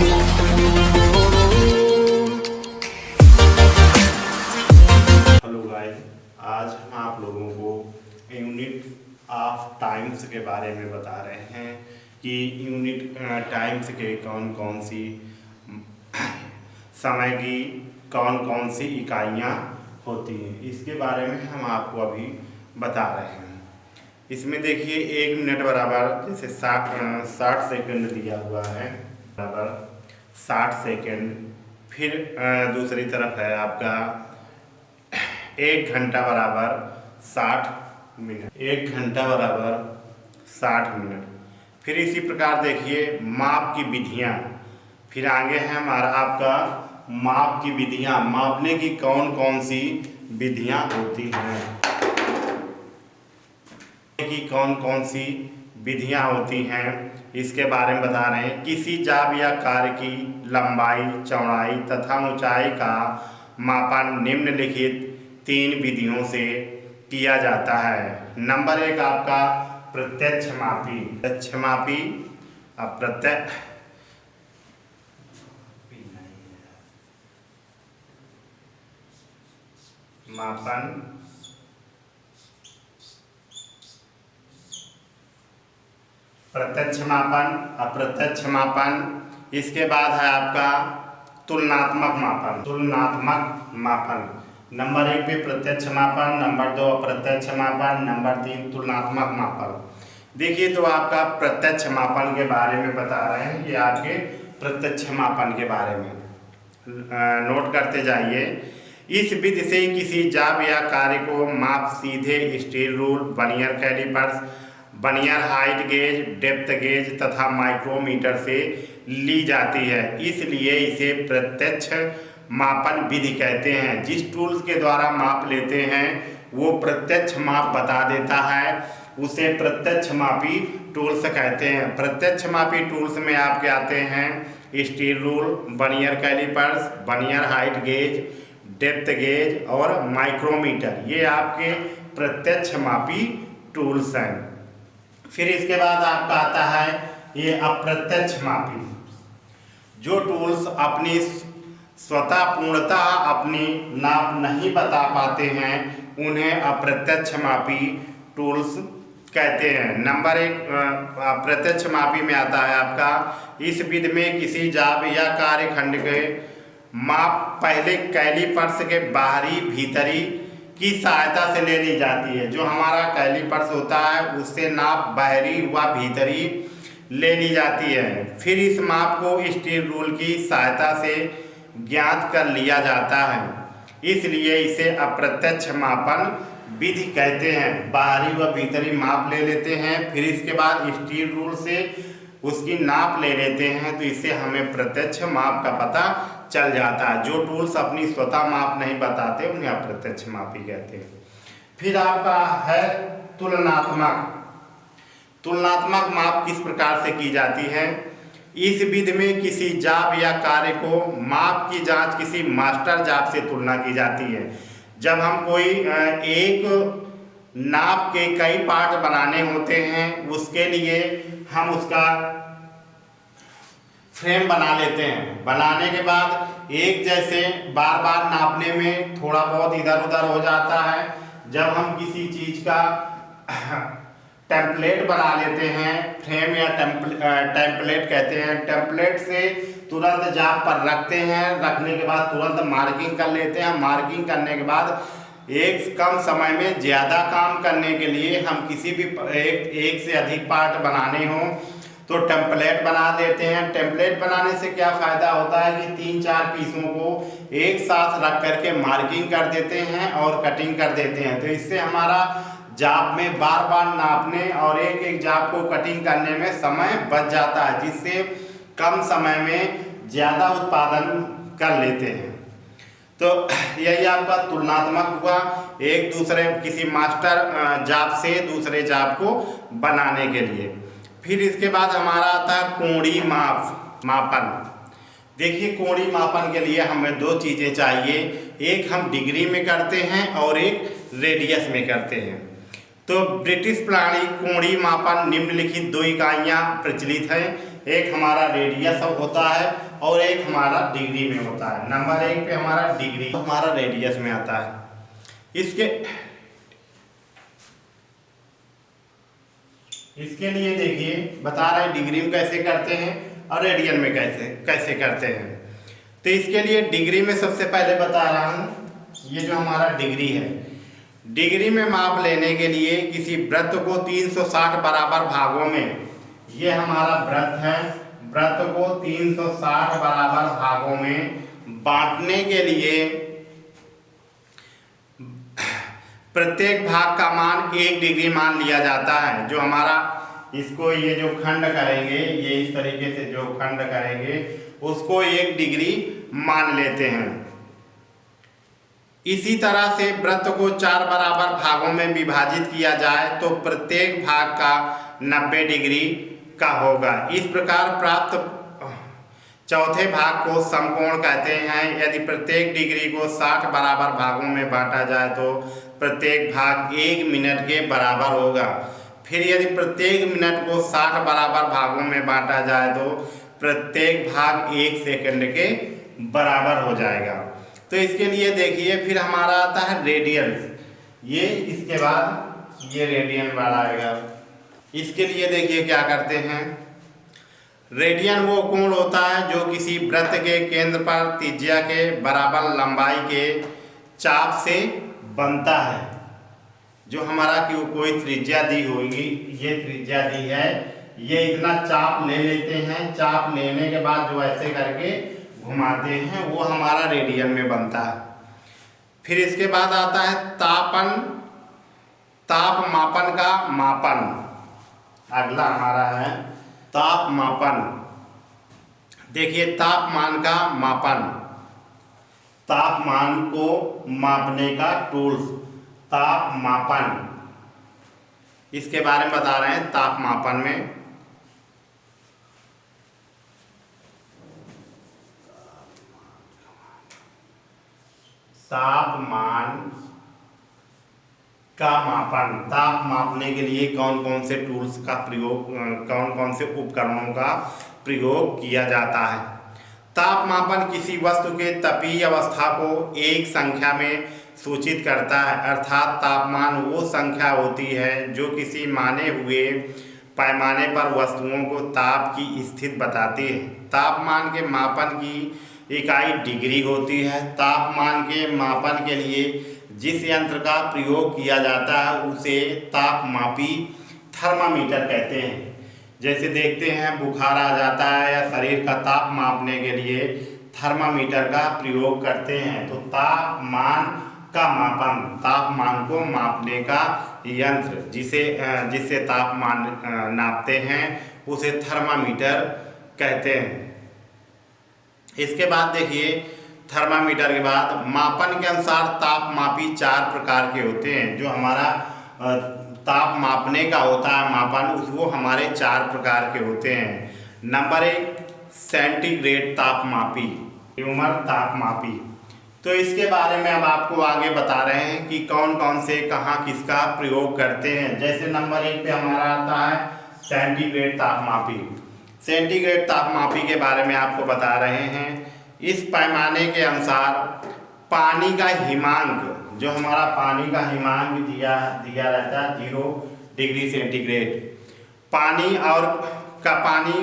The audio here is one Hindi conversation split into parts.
हेलो गाइस, आज हम आप लोगों को यूनिट ऑफ टाइम्स के बारे में बता रहे हैं कि यूनिट टाइम्स के कौन कौन सी समय की कौन कौन सी इकाइयाँ होती हैं, इसके बारे में हम आपको अभी बता रहे हैं। इसमें देखिए 1 मिनट बराबर जैसे 60 सेकंड दिया हुआ है, बराबर 60 सेकंड। फिर दूसरी तरफ है आपका 1 घंटा बराबर 60 मिनट, 1 घंटा बराबर 60 मिनट। फिर इसी प्रकार देखिए माप की विधियाँ, फिर आगे है हमारा आपका माप की विधियाँ, मापने की कौन कौन सी विधियाँ होती हैं, की कौन कौन सी विधियाँ होती हैं इसके बारे में बता रहे हैं। किसी जाप या कार्य की लंबाई, चौड़ाई तथा ऊंचाई का मापन निम्नलिखित 3 विधियों से किया जाता है। नंबर 1 आपका प्रत्यक्ष मापी, अप्रत्यक्ष मापन, प्रत्यक्ष मापन, अप्रत्यक्ष मापन। इसके बाद है आपका तुलनात्मक मापन, नंबर 1 पे प्रत्यक्ष मापन, नंबर 2 अप्रत्यक्ष मापन, नंबर 3 तुलनात्मक मापन। देखिए तो आपका प्रत्यक्ष मापन के बारे में बता रहे हैं, ये आपके प्रत्यक्ष मापन के बारे में नोट करते जाइए। इस विधि से किसी जाप या कार्य को माप सीधे steel rule, vernier calipers, vernier height gauge, depth gauge तथा माइक्रोमीटर से ली जाती है, इसलिए इसे प्रत्यक्ष मापन विधि कहते हैं। जिस टूल्स के द्वारा माप लेते हैं वो प्रत्यक्ष माप बता देता है, उसे प्रत्यक्ष मापी टूल्स कहते हैं। प्रत्यक्ष मापी टूल्स में आपके आते हैं steel rule, vernier calipers, vernier height gauge, depth gauge और माइक्रोमीटर, ये आपके प्रत्यक्ष मापी टूल्स हैं। फिर इसके बाद आपका आता है ये अप्रत्यक्ष मापी। जो टूल्स अपनी स्वतः पूर्णतः अपनी नाप नहीं बता पाते हैं उन्हें अप्रत्यक्ष मापी टूल्स कहते हैं। नंबर 1 अप्रत्यक्ष मापी में आता है आपका, इस विधि में किसी जाप या कार्यखंड के माप पहले कैलिपर्स के बाहरी भीतरी की सहायता से ले ली जाती है। जो हमारा कैलिपर्स होता है उससे नाप बाहरी व भीतरी ले ली जाती है। फिर इस माप को स्टील रूल की सहायता से ज्ञात कर लिया जाता है, इसलिए इसे अप्रत्यक्ष मापन विधि कहते हैं। बाहरी व भीतरी माप ले लेते हैं, फिर इसके बाद स्टील रूल से उसकी नाप ले लेते हैं, तो इससे हमें प्रत्यक्ष माप का पता चल जाता है। जो टूल्स अपनी स्वतः माप नहीं बताते उन्हें अप्रत्यक्ष मापी कहते हैं। फिर आपका है तुलनात्मक माप किस प्रकार से की जाती है। इस विधि में किसी जाप या कार्य को माप की जांच किसी मास्टर जाप से तुलना की जाती है। जब हम कोई एक नाप के कई पार्ट बनाने होते हैं, उसके लिए हम उसका फ्रेम बना लेते हैं। बनाने के बाद एक जैसे बार बार नापने में थोड़ा बहुत इधर उधर हो जाता है। जब हम किसी चीज़ का टेम्पलेट बना लेते हैं, फ्रेम या टेम्पलेट कहते हैं, टेम्पलेट से तुरंत जाप पर रखते हैं, रखने के बाद तुरंत मार्किंग कर लेते हैं। मार्किंग करने के बाद एक कम समय में ज़्यादा काम करने के लिए हम किसी भी एक से अधिक पार्ट बनाने हों तो टेम्पलेट बना देते हैं। टेम्पलेट बनाने से क्या फ़ायदा होता है कि 3-4 पीसों को एक साथ रख करके मार्किंग कर देते हैं और कटिंग कर देते हैं, तो इससे हमारा जाप में बार बार नापने और एक एक जाप को कटिंग करने में समय बच जाता है, जिससे कम समय में ज़्यादा उत्पादन कर लेते हैं। तो यही आपका तुलनात्मक हुआ, एक दूसरे किसी मास्टर जाप से दूसरे जाप को बनाने के लिए। फिर इसके बाद हमारा आता है कोणीय मापन। देखिए कोणीय मापन के लिए हमें 2 चीज़ें चाहिए, एक हम डिग्री में करते हैं और एक रेडियस में करते हैं। तो ब्रिटिश प्रणाली कोणीय मापन निम्नलिखित 2 इकाइयाँ प्रचलित हैं। एक हमारा रेडियस होता है और एक हमारा डिग्री में होता है। नंबर 1 पे हमारा डिग्री, हमारा रेडियस में आता है। इसके लिए देखिए बता रहे हैं डिग्री में कैसे करते हैं और रेडियन में कैसे करते हैं। तो इसके लिए डिग्री में सबसे पहले बता रहा हूँ, ये जो हमारा डिग्री है, डिग्री में माप लेने के लिए किसी वृत्त को 360 बराबर भागों में, ये हमारा वृत्त है, वृत्त को 360 बराबर भागों में बांटने के लिए प्रत्येक भाग का मान 1 डिग्री मान लिया जाता है। जो हमारा इसको ये जो खंड करेंगे, ये इस तरीके से जो खंड करेंगे उसको 1 डिग्री मान लेते हैं। इसी तरह से वृत्त को 4 बराबर भागों में विभाजित किया जाए तो प्रत्येक भाग का 90 डिग्री का होगा। इस प्रकार प्राप्त चौथे भाग को समकोण कहते हैं। यदि प्रत्येक डिग्री को 60 बराबर भागों में बांटा जाए तो प्रत्येक भाग 1 मिनट के बराबर होगा। फिर यदि प्रत्येक मिनट को 60 बराबर भागों में बांटा जाए तो प्रत्येक भाग 1 सेकंड के बराबर हो जाएगा। तो इसके लिए देखिए फिर हमारा आता है रेडियन, ये इसके बाद ये रेडियन वाला आएगा। इसके लिए देखिए क्या करते हैं, रेडियन वो कोण होता है जो किसी वृत्त के केंद्र पर त्रिज्या के बराबर लंबाई के चाप से बनता है। जो हमारा कि कोई त्रिज्या दी होगी, ये त्रिज्या दी है, ये इतना चाप ले लेते हैं, चाप लेने के बाद जो ऐसे करके घुमाते हैं वो हमारा रेडियन में बनता है। फिर इसके बाद आता है ताप मापन का मापन। अगला हमारा है ताप मापन। देखिए तापमान का मापन, तापमान को मापने का टूल्स, ताप मापन, इसके बारे में बता रहे हैं। ताप मापन में तापमान का मापन, ताप मापने के लिए कौन कौन से टूल्स का प्रयोग, कौन कौन से उपकरणों का प्रयोग किया जाता है। ताप मापन किसी वस्तु के तापीय अवस्था को एक संख्या में सूचित करता है, अर्थात तापमान वो संख्या होती है जो किसी माने हुए पैमाने पर वस्तुओं को ताप की स्थिति बताती है। तापमान के मापन की इकाई डिग्री होती है। तापमान के मापन के लिए जिस यंत्र का प्रयोग किया जाता है उसे तापमापी थर्मामीटर कहते हैं। जैसे देखते हैं बुखार आ जाता है या शरीर का ताप मापने के लिए थर्मामीटर का प्रयोग करते हैं। तो तापमान का मापन, तापमान को मापने का यंत्र जिससे तापमान नापते हैं उसे थर्मामीटर कहते हैं। इसके बाद देखिए थर्मामीटर के बाद मापन के अनुसार तापमापी 4 प्रकार के होते हैं। जो हमारा ताप मापने का होता है मापन, वो हमारे 4 प्रकार के होते हैं। नंबर 1 सेंटीग्रेड तापमापी, ह्यूमर तापमापी। तो इसके बारे में अब आपको आगे बता रहे हैं कि कौन कौन से कहाँ किसका प्रयोग करते हैं। जैसे नंबर 1 पे हमारा आता है सेंटीग्रेड तापमापी। सेंटीग्रेड तापमापी के बारे में आपको बता रहे हैं। इस पैमाने के अनुसार पानी का हिमांक, जो हमारा पानी का हिमांक दिया रहता है 0 डिग्री सेंटीग्रेड, पानी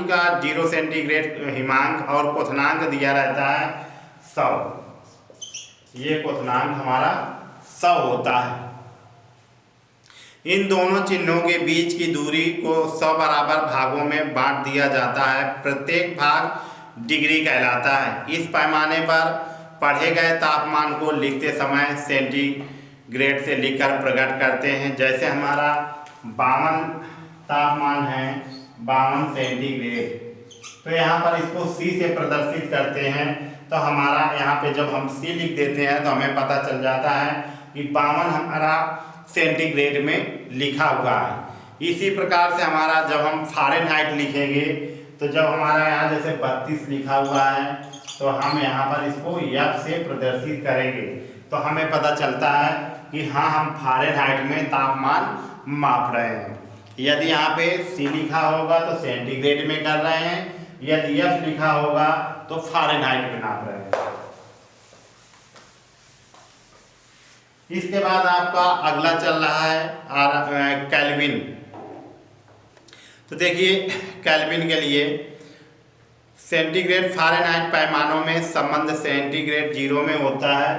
का 0 सेंटीग्रेड हिमांक और क्वथनांक दिया रहता है 100। ये क्वथनांक हमारा 100 होता है। इन दोनों चिन्हों के बीच की दूरी को 100 बराबर भागों में बांट दिया जाता है। प्रत्येक भाग डिग्री कहलाता है। इस पैमाने पर पढ़े गए तापमान को लिखते समय सेंटीग्रेड से लिखकर प्रकट करते हैं। जैसे हमारा 52 तापमान है, 52 सेंटीग्रेड, तो यहाँ पर इसको C से प्रदर्शित करते हैं। तो हमारा यहाँ पे जब हम C लिख देते हैं तो हमें पता चल जाता है कि 52 हमारा सेंटीग्रेड में लिखा हुआ है। इसी प्रकार से हमारा जब हम फ़ारेनहाइट लिखेंगे तो जब हमारा यहाँ जैसे 32 लिखा हुआ है तो हम यहाँ पर इसको F से प्रदर्शित करेंगे तो हमें पता चलता है कि हाँ हम फ़ारेनहाइट में तापमान माप रहे हैं। यदि यहाँ पे C लिखा होगा तो सेंटीग्रेड में कर रहे हैं, यदि F लिखा होगा तो फ़ारेनहाइट में नाप रहे हैं। इसके बाद आपका अगला चल रहा है केल्विन। तो देखिए केल्विन के लिए सेंटीग्रेड फ़ारेनहाइट पैमानों में संबंध सेंटीग्रेड 0 में होता है।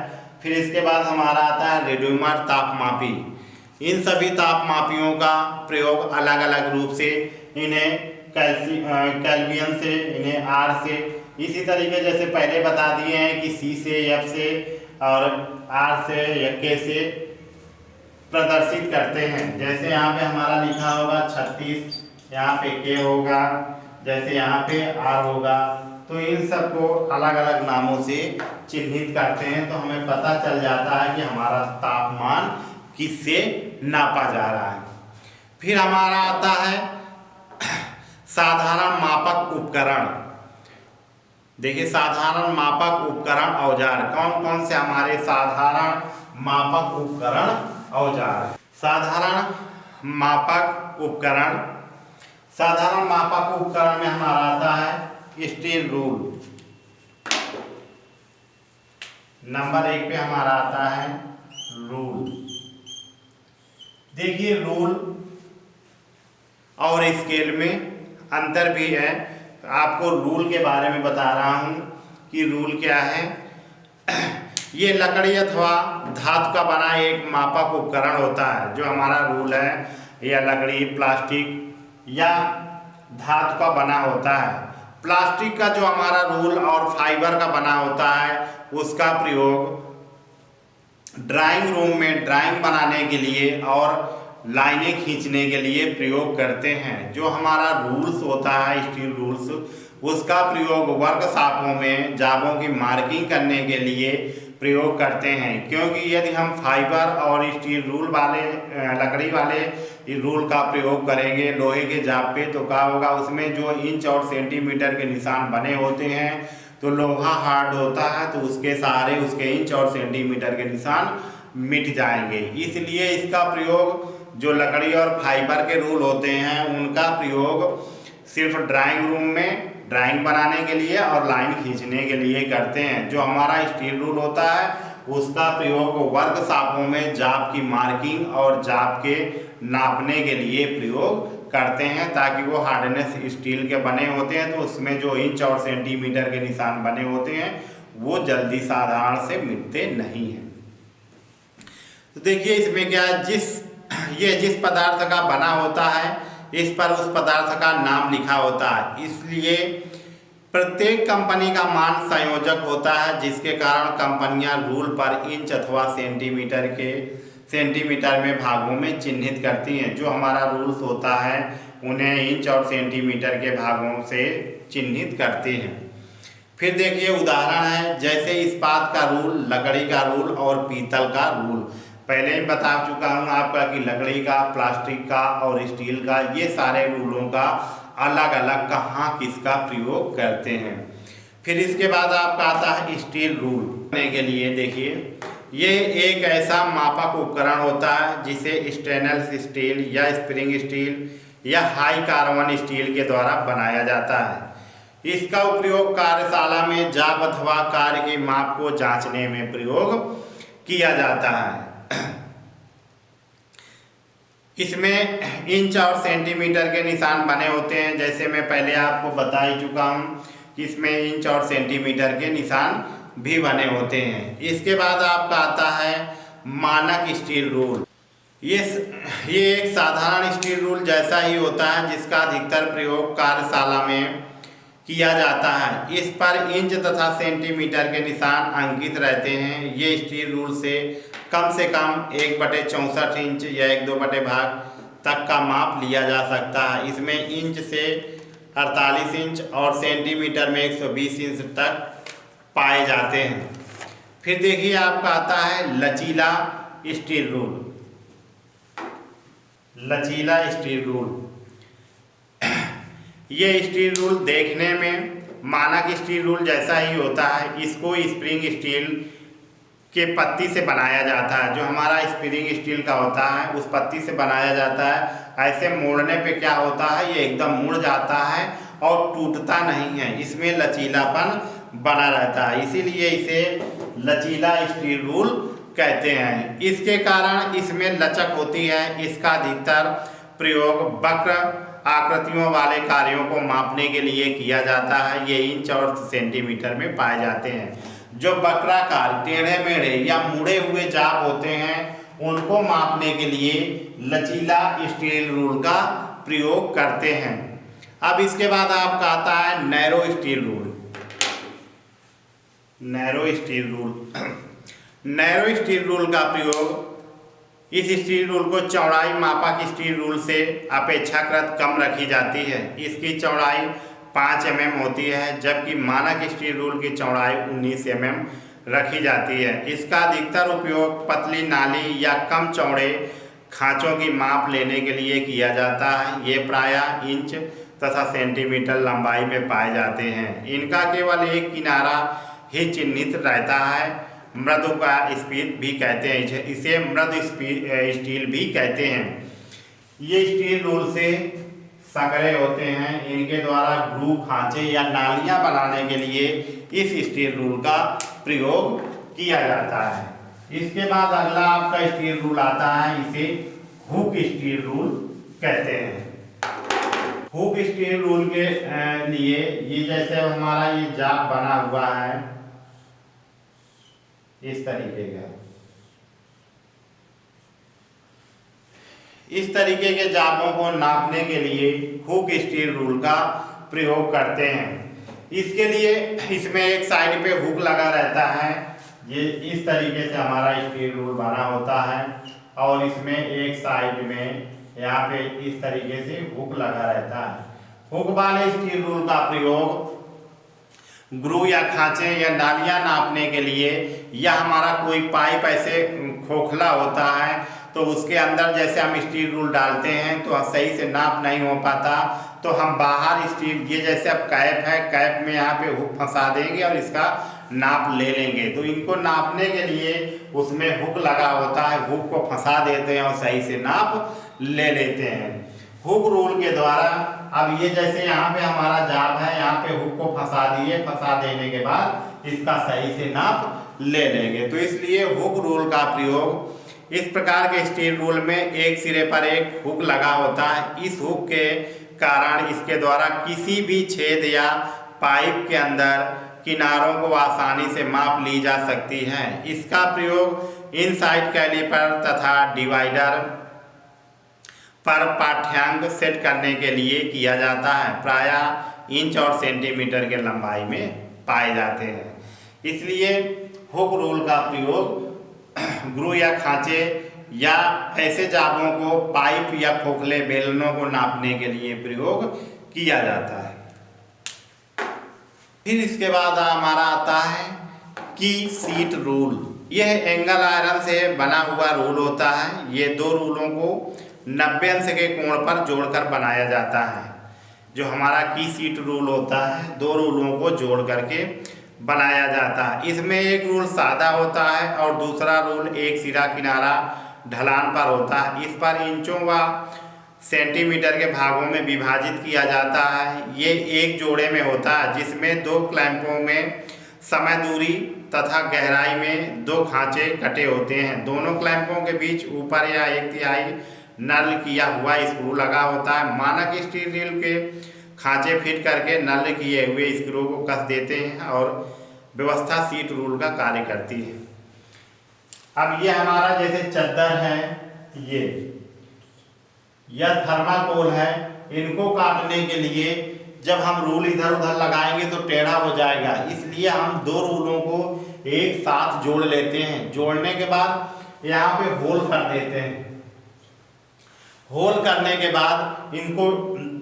फिर इसके बाद हमारा आता है रेड्यूमर तापमापी। इन सभी तापमापियों का प्रयोग अलग अलग रूप से, इन्हें केल्विन से, इन्हें आर से, इसी तरीके जैसे पहले बता दिए हैं कि C से, F से और R से या K से प्रदर्शित करते हैं। जैसे यहाँ पे हमारा लिखा होगा 36, यहाँ पे K होगा, जैसे यहाँ पे R होगा, तो इन सबको अलग अलग नामों से चिन्हित करते हैं, तो हमें पता चल जाता है कि हमारा तापमान किससे नापा जा रहा है। फिर हमारा आता है साधारण मापक उपकरण। देखिए साधारण मापक उपकरण औजार, कौन कौन से हमारे साधारण मापक उपकरण औजार। साधारण मापक उपकरण, साधारण मापक उपकरण में हमारा आता है स्टील रूल। नंबर 1 पे हमारा आता है रूल। देखिए रूल और स्केल में अंतर भी है। आपको रूल के बारे में बता रहा हूँ कि रूल क्या है। ये लकड़ी अथवा धातु का बना एक मापक उपकरण होता है। जो हमारा रूल है या लकड़ी, प्लास्टिक या धातु का बना होता है। प्लास्टिक का जो हमारा रूल और फाइबर का बना होता है, उसका प्रयोग ड्राइंग रूम में ड्राइंग बनाने के लिए और लाइनें खींचने के लिए प्रयोग करते हैं। जो हमारा रूल्स होता है स्टील रूल्स, उसका प्रयोग वर्कशॉपों में जाबों की मार्किंग करने के लिए प्रयोग करते हैं। क्योंकि यदि हम फाइबर और स्टील रूल वाले, लकड़ी वाले रूल का प्रयोग करेंगे लोहे के जाब पे, तो क्या होगा, उसमें जो इंच और सेंटीमीटर के निशान बने होते हैं, तो लोहा हार्ड होता है, तो उसके सहारे उसके इंच और सेंटीमीटर के निशान मिट जाएंगे। इसलिए इसका प्रयोग जो लकड़ी और फाइबर के रूल होते हैं, उनका प्रयोग सिर्फ ड्राइंग रूम में ड्राइंग बनाने के लिए और लाइन खींचने के लिए करते हैं। जो हमारा स्टील रूल होता है, उसका प्रयोग वर्कशॉपों में जाब की मार्किंग और जाब के नापने के लिए प्रयोग करते हैं, ताकि वो हार्डनेस स्टील के बने होते हैं, तो उसमें जो इंच और सेंटीमीटर के निशान बने होते हैं वो जल्दी साधारण से मिटते नहीं हैं। तो देखिए इसमें क्या है, जिस पदार्थ का बना होता है, इस पर उस पदार्थ का नाम लिखा होता है। इसलिए प्रत्येक कंपनी का मान संयोजक होता है, जिसके कारण कंपनियां रूल पर इंच अथवा सेंटीमीटर में भागों में चिन्हित करती हैं। जो हमारा रूल्स होता है उन्हें इंच और सेंटीमीटर के भागों से चिन्हित करते हैं। फिर देखिए उदाहरण है, जैसे इस्पात का रूल, लकड़ी का रूल और पीतल का रूल। पहले ही बता चुका हूँ आपका कि लकड़ी का, प्लास्टिक का और स्टील का, ये सारे रूलों का अलग अलग कहाँ किसका प्रयोग करते हैं। फिर इसके बाद आपका आता है स्टील रूल। करने के लिए देखिए, ये एक ऐसा मापक उपकरण होता है जिसे स्टेनलेस स्टील या स्प्रिंग स्टील या हाई कार्बन स्टील के द्वारा बनाया जाता है। इसका उपयोग कार्यशाला में जाब अथवा कार्य के माप को जांचने में प्रयोग किया जाता है। इसमें इंच और सेंटीमीटर के निशान बने होते हैं। जैसे मैं पहले आपको बता ही चुका हूँ कि इसमें इंच और सेंटीमीटर के निशान भी बने होते हैं। इसके बाद आपका आता है मानक स्टील रूल। ये एक साधारण स्टील रूल जैसा ही होता है, जिसका अधिकतर प्रयोग कार्यशाला में किया जाता है। इस पर इंच तथा सेंटीमीटर के निशान अंकित रहते हैं। ये स्टील रूल से कम 1/64 इंच या 1/2 भाग तक का माप लिया जा सकता है। इसमें इंच से 48 इंच और सेंटीमीटर में 120 इंच तक पाए जाते हैं। फिर देखिए आपका आता है लचीला स्टील रूल। लचीला स्टील रूल, ये स्टील रूल देखने में मानक स्टील रूल जैसा ही होता है। इसको स्प्रिंग स्टील के पत्ती से बनाया जाता है। जो हमारा स्प्रिंग स्टील का होता है उस पत्ती से बनाया जाता है। ऐसे मोड़ने पे क्या होता है, ये एकदम मुड़ जाता है और टूटता नहीं है, इसमें लचीलापन बना रहता है, इसीलिए इसे लचीला स्टील रूल कहते हैं। इसके कारण इसमें लचक होती है। इसका अधिकतर प्रयोग वक्र आकृतियों वाले कार्यों को मापने के लिए किया जाता है। ये इंच और सेंटीमीटर में पाए जाते हैं। जो वक्राकार, टेढ़े मेढ़े या मुड़े हुए जाप होते हैं उनको मापने के लिए लचीला स्टील रूल का प्रयोग करते हैं। अब इसके बाद आपका आता है narrow steel rule. Narrow steel rule narrow steel rule का प्रयोग, इस स्टील रूल को चौड़ाई मापक स्टील रूल से अपेक्षाकृत कम रखी जाती है। इसकी चौड़ाई 5 mm होती है, जबकि मानक स्टील रूल की चौड़ाई 19 mm रखी जाती है। इसका अधिकतर उपयोग पतली नाली या कम चौड़े खांचों की माप लेने के लिए किया जाता है। ये प्रायः इंच तथा सेंटीमीटर लंबाई में पाए जाते हैं। इनका केवल एक किनारा ही चिन्हित रहता है। मृदु का स्पीड भी कहते हैं, इसे मृदु स्टील भी कहते हैं। ये स्टील रूल से संकरे होते हैं। इनके द्वारा ग्रू, खांचे या नालियां बनाने के लिए इस स्टील रूल का प्रयोग किया जाता है। इसके बाद अगला आपका स्टील रूल आता है, इसे हुक स्टील रूल कहते हैं। हुक स्टील रूल के लिए ये जैसे हमारा ये जाप बना हुआ है इस तरीके का, इस तरीके के जापों को नापने के लिए हुक स्टील रूल का प्रयोग करते हैं। इसके लिए इसमें एक साइड पे हुक लगा रहता है। ये इस तरीके से हमारा स्टील रूल बना होता है और इसमें एक साइड में यहाँ पे इस तरीके से हुक लगा रहता है। हुक वाले स्टील रूल का प्रयोग ग्रू या खांचे या नालियां नापने के लिए, या हमारा कोई पाइप ऐसे खोखला होता है तो उसके अंदर जैसे हम स्टील रूल डालते हैं तो सही से नाप नहीं हो पाता, तो हम बाहर स्टील, ये जैसे अब कैप है, कैप में यहाँ पे हुक फंसा देंगे और इसका नाप ले लेंगे। तो इनको नापने के लिए उसमें हुक लगा होता है, हुक को फंसा देते हैं और सही से नाप ले लेते हैं। हुक रूल के द्वारा अब ये जैसे यहाँ पे हमारा जाप है, यहाँ पे हुक को फंसा दिए, फंसा देने के बाद इसका सही से नाप ले लेंगे। तो इसलिए हुक रूल का प्रयोग, इस प्रकार के स्टील रूल में एक सिरे पर एक हुक लगा होता है। इस हुक के कारण इसके द्वारा किसी भी छेद या पाइप के अंदर किनारों को आसानी से माप ली जा सकती है। इसका प्रयोग इनसाइड कैलिपर तथा डिवाइडर पर पाठ्यांक सेट करने के लिए किया जाता है। प्रायः इंच और सेंटीमीटर के लंबाई में पाए जाते हैं। इसलिए हुक रूल का प्रयोग ग्रू या खांचे या ऐसे जापों को पाइप या खोखले बेलनों को नापने के लिए प्रयोग किया जाता है। फिर इसके बाद हमारा आता है की सीट रूल। यह एंगल आयरन से बना हुआ रूल होता है। ये दो रूलों को 90 अंश के कोण पर जोड़कर बनाया जाता है। जो हमारा की सीट रूल होता है, दो रूलों को जोड़ करके बनाया जाता है। इसमें एक रूल सादा होता है और दूसरा रूल एक सिरा किनारा ढलान पर होता है। इस पर इंचों व सेंटीमीटर के भागों में विभाजित किया जाता है। ये एक जोड़े में होता है जिसमें दो क्लैंपों में समय दूरी तथा गहराई में दो खांचे कटे होते हैं। दोनों क्लैंपों के बीच ऊपर या 1/3 नल किया हुआ स्क्रू लगा होता है। मानक स्टील रील के खांचे फिट करके नल किए हुए स्क्रू को कस देते हैं और व्यवस्था सीट रूल का कार्य करती है। अब ये हमारा जैसे चद्दर है, ये या थर्माकोल है, इनको काटने के लिए जब हम रूल इधर उधर लगाएंगे तो टेढ़ा हो जाएगा। इसलिए हम दो रूलों को एक साथ जोड़ लेते हैं। जोड़ने के बाद यहाँ पे होल कर देते हैं। होल करने के बाद इनको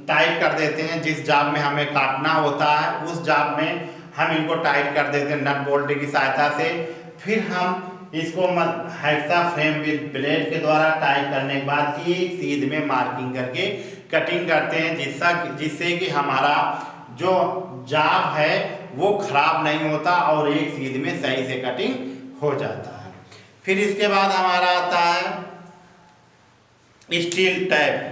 टाइट कर देते हैं। जिस जाब में हमें काटना होता है उस जाब में हम इनको टाइट कर देते हैं नट बोल्ट की सहायता से। फिर हम इसको हेक्सा फ्रेम विद ब्लेड के द्वारा टाइट करने के बाद एक सीध में मार्किंग करके कटिंग करते हैं, जिससे कि हमारा जो जाब है वो खराब नहीं होता और एक सीध में सही से कटिंग हो जाता है। फिर इसके बाद हमारा आता है स्टील टैप।